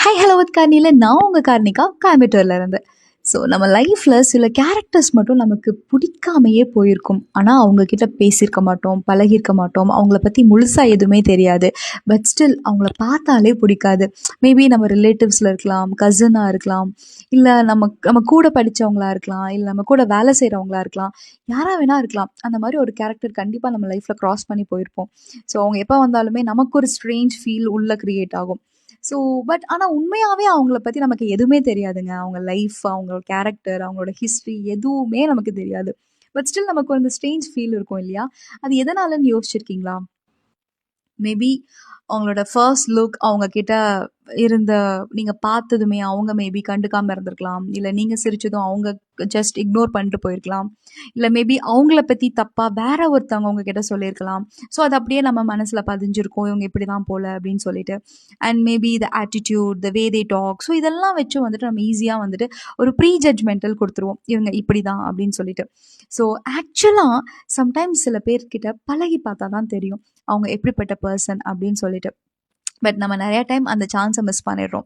Hi hello with கார்னியில் நான் உங்கள் கார்னிகா கோயம்புத்தூர்ல இருந்து. ஸோ நம்ம லைஃப்பில் சில கேரக்டர்ஸ் மட்டும் நமக்கு பிடிக்காமையே போயிருக்கும். ஆனால் அவங்கக்கிட்ட பேசியிருக்க மாட்டோம், பழகியிருக்க மாட்டோம், அவங்கள பற்றி முழுசாக எதுவுமே தெரியாது. பட் ஸ்டில் அவங்கள பார்த்தாலே பிடிக்காது. மேபி நம்ம ரிலேட்டிவ்ஸில் இருக்கலாம், கசினாக இருக்கலாம், இல்லை நம்ம நம்ம கூட படித்தவங்களா இருக்கலாம், இல்லை நம்ம கூட வேலை செய்கிறவங்களா இருக்கலாம், யாராக வேணா இருக்கலாம். அந்த மாதிரி ஒரு கேரக்டர் கண்டிப்பாக நம்ம லைஃப்பில் க்ராஸ் பண்ணி போயிருப்போம். ஸோ அவங்க எப்போ வந்தாலுமே நமக்கு ஒரு ஸ்ட்ரேஞ்ச் ஃபீல் உள்ளே க்ரியேட் ஆகும். ஸோ பட் ஆனால் உண்மையாகவே அவங்கள பற்றி நமக்கு எதுவுமே தெரியாதுங்க. அவங்க லைஃப், அவங்களோட கேரக்டர், அவங்களோட ஹிஸ்ட்ரி எதுவுமே நமக்கு தெரியாது. பட் ஸ்டில் நமக்கு வந்து ஸ்ட்ரேஞ்ச் ஃபீல் இருக்கும் இல்லையா? அது எதனாலன்னு யோசிச்சிருக்கீங்களா? மேபி அவங்களோட ஃபர்ஸ்ட் லுக், அவங்க கிட்ட இருந்த நீங்கள் பார்த்ததுமே அவங்க மேபி கண்டுக்காமல் இருந்திருக்கலாம். இல்லை நீங்கள் சிரிச்சதும் அவங்க ஜஸ்ட் இக்னோர் பண்ணிட்டு போயிருக்கலாம். இல்லை மேபி அவங்கள பற்றி தப்பாக வேற ஒருத்தவங்க உங்ககிட்ட சொல்லியிருக்கலாம். ஸோ அது அப்படியே நம்ம மனசில் பதிஞ்சிருக்கும், இவங்க இப்படி தான் போல அப்படின்னு சொல்லிட்டு. And maybe the attitude, the way they talk, so இதெல்லாம் வச்சு வந்துட்டு நம்ம ஈஸியாக வந்துட்டு ஒரு ப்ரீ ஜட்ஜ்மெண்டல் கொடுத்துருவோம், இவங்க இப்படி தான் அப்படின்னு சொல்லிட்டு. ஸோ ஆக்சுவலாக சம்டைம்ஸ் சில பேர்கிட்ட பழகி பார்த்தா தான் தெரியும் அவங்க எப்படிப்பட்ட பர்சன் அப்படின்னு சொல்லிட்டு. பட் நம்ம நிறையா டைம் அந்த சான்ஸை மிஸ் பண்ணிடுறோம்.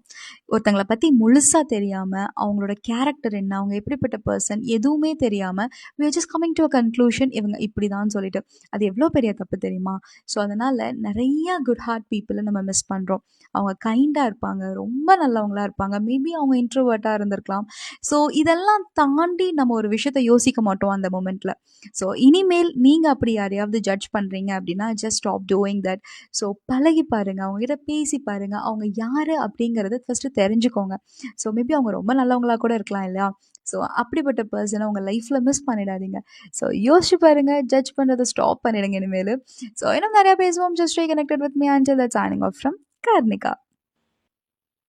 ஒருத்தங்களை பற்றி முழுசாக தெரியாமல், அவங்களோட கேரக்டர் என்ன, அவங்க எப்படிப்பட்ட பர்சன் எதுவுமே தெரியாமல் we are just coming to a conclusion இவங்க இப்படி தான் சொல்லிட்டு. அது எவ்வளோ பெரிய தப்பு தெரியுமா? ஸோ அதனால் நிறைய குட் ஹார்ட் பீப்புளை நம்ம மிஸ் பண்ணுறோம். அவங்க கைண்டாக இருப்பாங்க, ரொம்ப நல்லவங்களாக இருப்பாங்க, மேபி அவங்க இன்ட்ரோவர்ட்டாக இருந்திருக்கலாம். ஸோ இதெல்லாம் தாண்டி நம்ம ஒரு விஷயத்த யோசிக்க மாட்டோம் அந்த மொமெண்ட்டில். ஸோ இனிமேல் நீங்கள் அப்படி யாரையாவது ஜட்ஜ் பண்ணுறீங்க அப்படின்னா just stop doing that. So பழகி பாருங்கள், அவங்ககிட்ட பேசி பாருங்கள், அவங்க யார் அப்படிங்கிறத ஃபஸ்ட்டு தெரிஞ்சுக்கோங்க. ஸோ மேபி அவங்க ரொம்ப நல்லவங்களாக கூட இருக்கலாம் இல்லையா? ஸோ அப்படிப்பட்ட பர்சனை உங்கள் லைஃப்பில் மிஸ் பண்ணிடாதீங்க. ஸோ யோசிச்சு பாருங்கள், ஜட்ஜ் பண்ணுறதை ஸ்டாப் பண்ணிடுங்க இனிமேல். ஸோ இன்னும் நிறையா பேசுவோம். Just stay connected with me until that's signing off from Karnika.